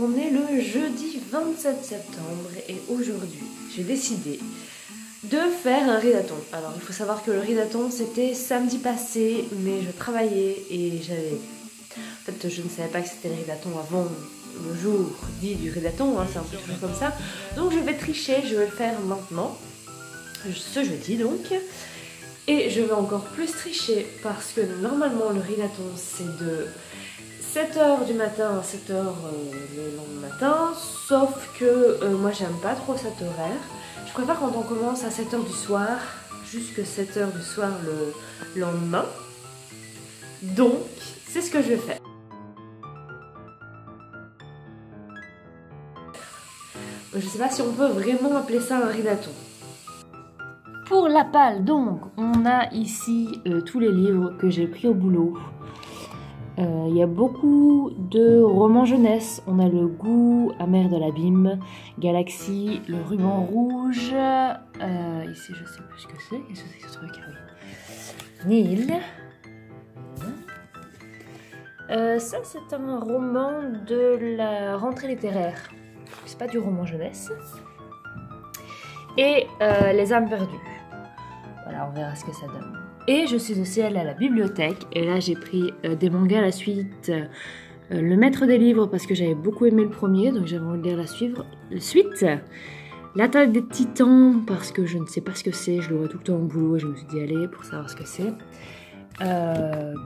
On est le jeudi 27 septembre et aujourd'hui, j'ai décidé de faire un ridaton. Alors, il faut savoir que le ridaton, c'était samedi passé, mais je travaillais et j'avais... En fait, je ne savais pas que c'était le ridaton avant le jour dit du ridaton, hein, c'est un peu toujours comme ça. Donc, je vais tricher, je vais le faire maintenant, ce jeudi donc. Et je vais encore plus tricher parce que normalement, le ridaton, c'est de 7h du matin à 7h le lendemain matin, sauf que moi j'aime pas trop cet horaire. Je préfère quand on commence à 7h du soir, jusqu'à 7h du soir le lendemain. Donc, c'est ce que je vais faire. Je sais pas si on peut vraiment appeler ça un ridaton. Pour la palle, donc, on a ici tous les livres que j'ai pris au boulot. Il y a beaucoup de romans jeunesse. On a Le goût amer de l'abîme, Galaxie, Le ruban rouge. Ici, je sais plus ce que c'est. Qu'est-ce que c'est que ce truc? Ah oui. Nil. Ça, c'est un roman de la rentrée littéraire. C'est pas du roman jeunesse. Et Les âmes perdues. Voilà, on verra ce que ça donne. Et je suis aussi allée à la bibliothèque et là j'ai pris des mangas à la suite, Le Maître des livres parce que j'avais beaucoup aimé le premier, donc j'avais envie de lire la suite. L'Attaque des Titans parce que je ne sais pas ce que c'est, je le vois tout le temps au boulot et je me suis dit allez pour savoir ce que c'est.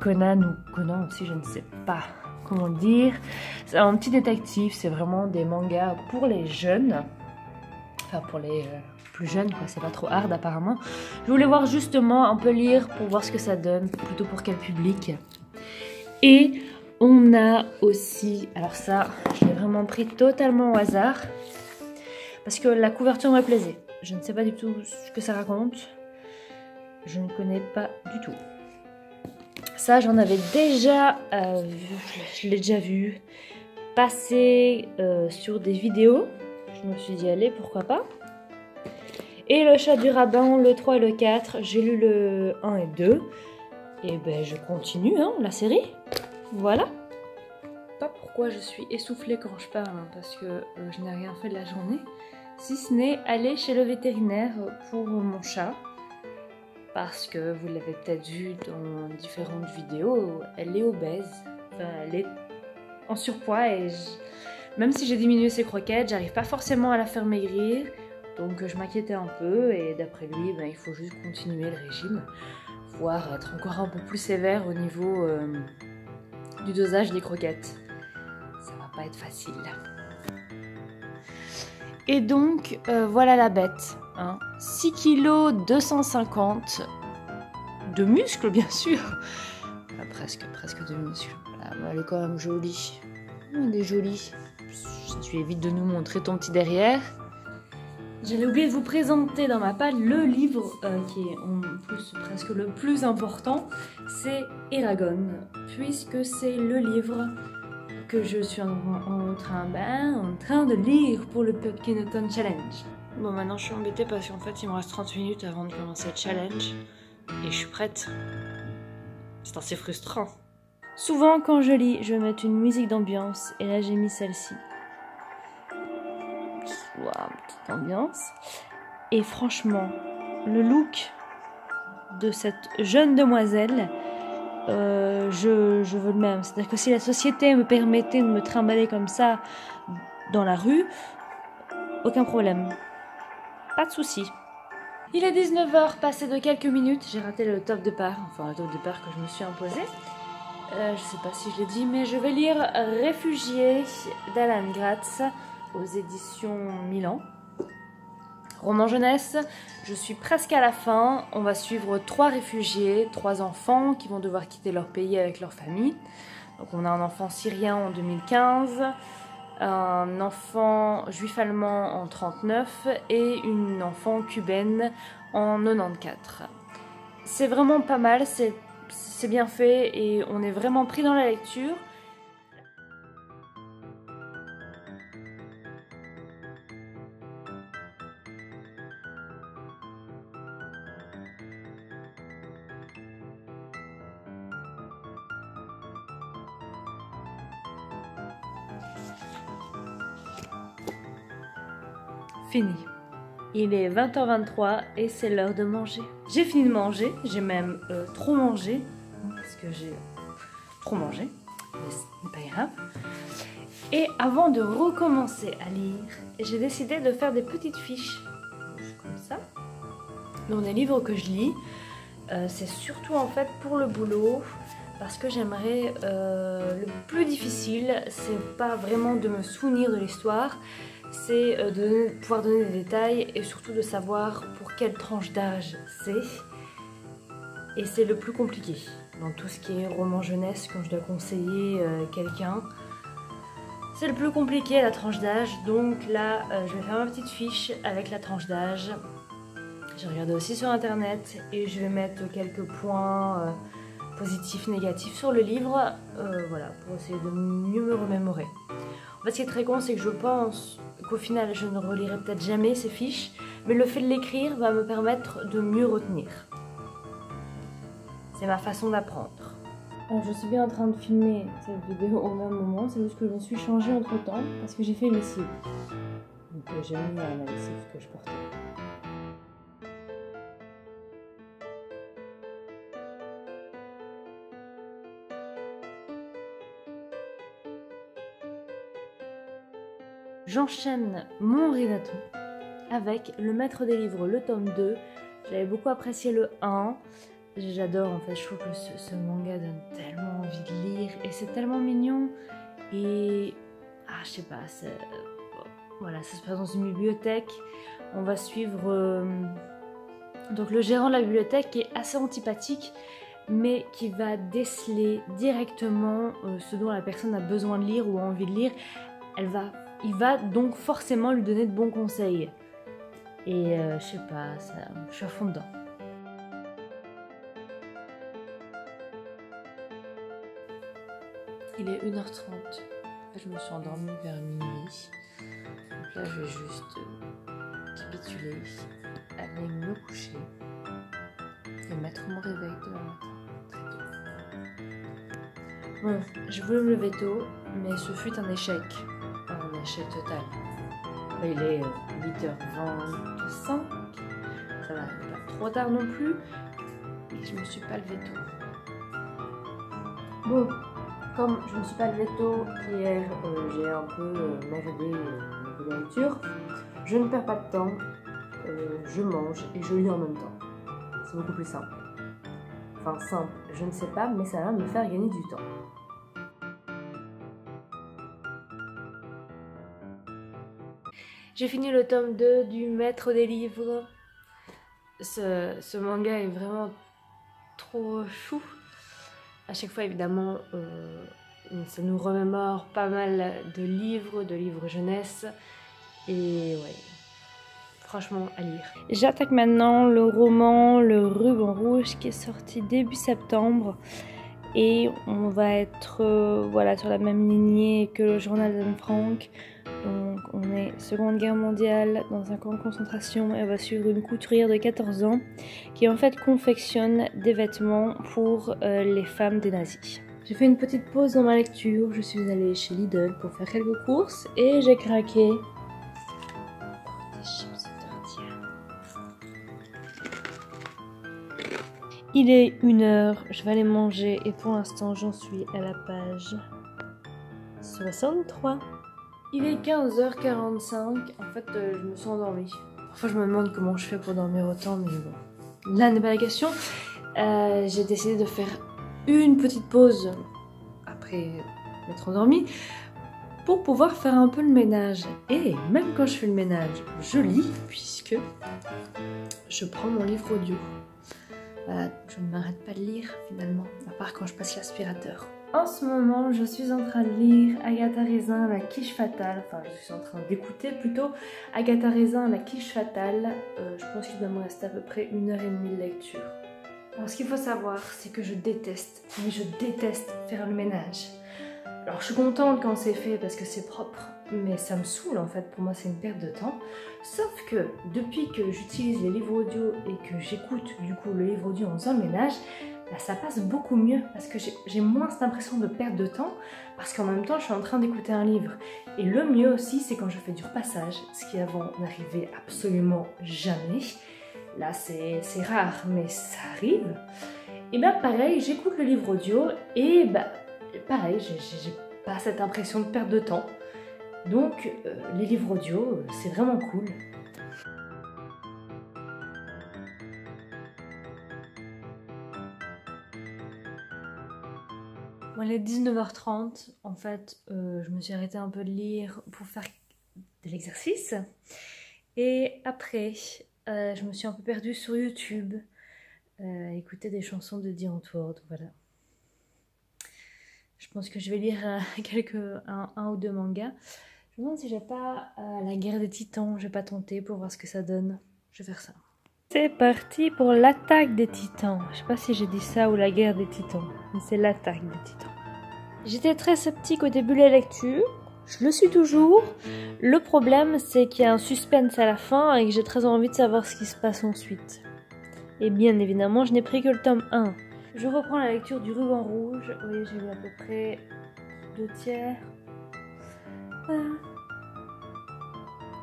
Conan aussi, je ne sais pas comment le dire. C'est un petit détective, c'est vraiment des mangas pour les jeunes, enfin pour les... plus jeune, quoi, c'est pas trop hard apparemment. Je voulais voir justement un peu lire pour voir ce que ça donne, plutôt pour quel public. Et on a aussi, alors ça, je l'ai vraiment pris totalement au hasard, parce que la couverture me plaisait. Je ne sais pas du tout ce que ça raconte. Je ne connais pas du tout. Ça, j'en avais déjà vu, je l'ai déjà vu passer sur des vidéos. Je me suis dit, allez, pourquoi pas. Et Le Chat du Rabbin, le 3 et le 4, j'ai lu le 1 et 2. Et ben je continue, hein, la série. Voilà. Pas pourquoi je suis essoufflée quand je parle, hein, parce que je n'ai rien fait de la journée. Si ce n'est aller chez le vétérinaire pour mon chat. Parce que vous l'avez peut-être vu dans différentes vidéos, elle est obèse. Enfin, elle est en surpoids et même si j'ai diminué ses croquettes, j'arrive pas forcément à la faire maigrir. Donc je m'inquiétais un peu et d'après lui, ben, il faut juste continuer le régime, voire être encore un peu plus sévère au niveau du dosage des croquettes. Ça va pas être facile. Et donc voilà la bête. Hein. 6 kg 250 de muscles bien sûr. Enfin, presque de muscles. Voilà, elle est quand même jolie. Elle est jolie. Tu évites de nous montrer ton petit derrière. J'allais oublier de vous présenter dans ma palle le livre qui est en plus presque le plus important, c'est Eragon, puisque c'est le livre que je suis en train de lire pour le Pumpkin Autumn Challenge. Bon, maintenant je suis embêtée parce qu'en fait il me reste 30 minutes avant de commencer le challenge et je suis prête. C'est assez frustrant. Souvent quand je lis, je vais mettre une musique d'ambiance et là j'ai mis celle-ci. Wow, petite ambiance. Et franchement, le look de cette jeune demoiselle, je veux le même. C'est-à-dire que si la société me permettait de me trimballer comme ça dans la rue, aucun problème. Pas de souci. Il est 19h, passé de quelques minutes. J'ai raté le top départ, enfin le top départ que je me suis imposé. Je sais pas si je l'ai dit, mais je vais lire Réfugié d'Alan Gratz aux éditions Milan. Roman jeunesse, je suis presque à la fin. On va suivre 3 réfugiés, 3 enfants qui vont devoir quitter leur pays avec leur famille. Donc on a un enfant syrien en 2015, un enfant juif allemand en 39 et une enfant cubaine en 94. C'est vraiment pas mal, c'est bien fait et on est vraiment pris dans la lecture. fini. Il est 20h23 et c'est l'heure de manger. J'ai fini de manger, j'ai même trop mangé, parce que j'ai trop mangé, mais ce n'est pas grave. Et avant de recommencer à lire, j'ai décidé de faire des petites fiches, comme ça. Donc des livres que je lis, c'est surtout en fait pour le boulot, parce que j'aimerais, le plus difficile, c'est pas vraiment de me souvenir de l'histoire, c'est de pouvoir donner des détails et surtout de savoir pour quelle tranche d'âge c'est. Et c'est le plus compliqué dans tout ce qui est roman jeunesse quand je dois conseiller quelqu'un. C'est le plus compliqué la tranche d'âge, donc là je vais faire ma petite fiche avec la tranche d'âge. J'ai regardé aussi sur internet et je vais mettre quelques points positifs, négatifs sur le livre, voilà, pour essayer de mieux me remémorer. En fait, ce qui est très con, c'est que je pense qu'au final, je ne relirai peut-être jamais ces fiches, mais le fait de l'écrire va me permettre de mieux retenir. C'est ma façon d'apprendre. Alors, je suis bien en train de filmer cette vidéo au même moment, c'est juste que je me suis changée entre temps parce que j'ai fait une lessive. Donc, j'ai mis la lessive que je portais. J'enchaîne mon Minato avec Le Maître des Livres, le tome 2. J'avais beaucoup apprécié le 1. J'adore en fait, je trouve que ce manga donne tellement envie de lire et c'est tellement mignon. Et je sais pas, voilà, ça se passe dans une bibliothèque. On va suivre donc le gérant de la bibliothèque qui est assez antipathique, mais qui va déceler directement ce dont la personne a besoin de lire ou a envie de lire. Il va donc forcément lui donner de bons conseils. Et je sais pas, je suis à fond dedans. Il est 1h30. Je me suis endormie vers minuit. Donc là, je vais juste capituler, aller me coucher et mettre mon réveil demain matin, très tôt. Bon, je voulais me lever tôt, mais ce fut un échec. Un échec total. Là, il est 8h25. Ça va, pas trop tard non plus. Et je me suis pas levée tôt. Bon, comme je me suis pas levée tôt, hier j'ai un peu merdé de la lecture, je ne perds pas de temps, je mange et je lis en même temps. C'est beaucoup plus simple. Enfin simple, je ne sais pas, mais ça va me faire gagner du temps. J'ai fini le tome 2 du Maître des Livres. Ce manga est vraiment trop chou. À chaque fois, évidemment, ça nous remémore pas mal de livres jeunesse. Et ouais, franchement, à lire. J'attaque maintenant le roman Le Ruban Rouge qui est sorti début septembre. Et on va être voilà, sur la même lignée que le journal d'Anne Frank. Donc on est Seconde Guerre mondiale dans un camp de concentration et on va suivre une couturière de 14 ans qui en fait confectionne des vêtements pour les femmes des nazis. J'ai fait une petite pause dans ma lecture, je suis allée chez Lidl pour faire quelques courses et j'ai craqué pour des chips tortillas. Il est 1h, je vais aller manger et pour l'instant j'en suis à la page 63. Il est 15h45, en fait je me suis endormie. Parfois je me demande comment je fais pour dormir autant, mais bon, là n'est pas la question. J'ai décidé de faire une petite pause après m'être endormie pour pouvoir faire un peu le ménage. Et même quand je fais le ménage, je lis puisque je prends mon livre audio. Voilà, je ne m'arrête pas de lire finalement, à part quand je passe l'aspirateur. En ce moment, je suis en train de lire Agatha Raisin, La Quiche Fatale. Enfin, je suis en train d'écouter plutôt Agatha Raisin, La Quiche Fatale. Je pense qu'il doit me rester à peu près 1h30 de lecture. Alors, ce qu'il faut savoir, c'est que je déteste, mais je déteste faire le ménage. Alors, je suis contente quand c'est fait parce que c'est propre, mais ça me saoule en fait. Pour moi, c'est une perte de temps. Sauf que depuis que j'utilise les livres audio et que j'écoute du coup le livre audio en faisant le ménage, là, ça passe beaucoup mieux parce que j'ai moins cette impression de perte de temps parce qu'en même temps je suis en train d'écouter un livre. Et le mieux aussi c'est quand je fais du repassage, ce qui avant n'arrivait absolument jamais. Là c'est rare mais ça arrive. Et bien pareil, j'écoute le livre audio et pareil, j'ai pas cette impression de perte de temps. Donc les livres audio c'est vraiment cool. Bon, il est 19h30, en fait, je me suis arrêtée un peu de lire pour faire de l'exercice. Et après, je me suis un peu perdue sur YouTube, écouter des chansons de Dion Ward, voilà. Je pense que je vais lire un ou deux mangas. Je me demande si j'ai pas La Guerre des Titans, je vais pas tenter pour voir ce que ça donne. Je vais faire ça. C'est parti pour l'attaque des titans. Je sais pas si j'ai dit ça ou la guerre des titans, mais c'est l'attaque des titans. J'étais très sceptique au début de la lecture, je le suis toujours. Le problème c'est qu'il y a un suspense à la fin et que j'ai très envie de savoir ce qui se passe ensuite. Et bien évidemment, je n'ai pris que le tome 1. Je reprends la lecture du Ruban Rouge. Vous voyez, j'ai lu à peu près 2/3. Voilà.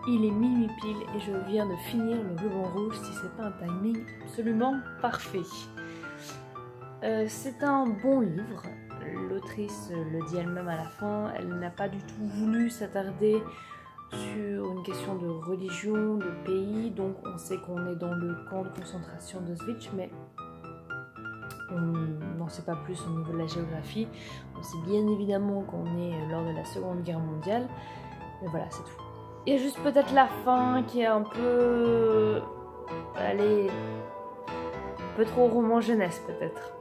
Il est minuit pile et je viens de finir le Ruban Rouge, si c'est pas un timing absolument parfait. C'est un bon livre, l'autrice le dit elle-même à la fin, elle n'a pas du tout voulu s'attarder sur une question de religion, de pays, donc on sait qu'on est dans le camp de concentration d'Auschwitz, mais on n'en sait pas plus au niveau de la géographie. On sait bien évidemment qu'on est lors de la Seconde Guerre mondiale, mais voilà, c'est tout. Il y a juste peut-être la fin qui est un peu... allez... un peu trop roman jeunesse peut-être.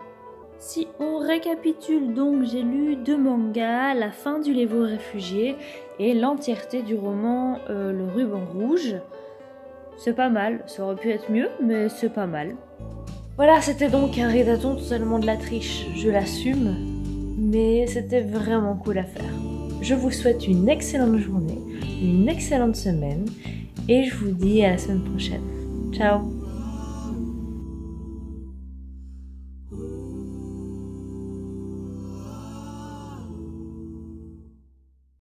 Si on récapitule donc, j'ai lu 2 mangas, La fin du Lévau réfugié et l'entièreté du roman Le Ruban Rouge. C'est pas mal, ça aurait pu être mieux, mais c'est pas mal. Voilà, c'était donc un rédaton seulement de la triche, je l'assume, mais c'était vraiment cool à faire. Je vous souhaite une excellente journée, une excellente semaine et je vous dis à la semaine prochaine. Ciao!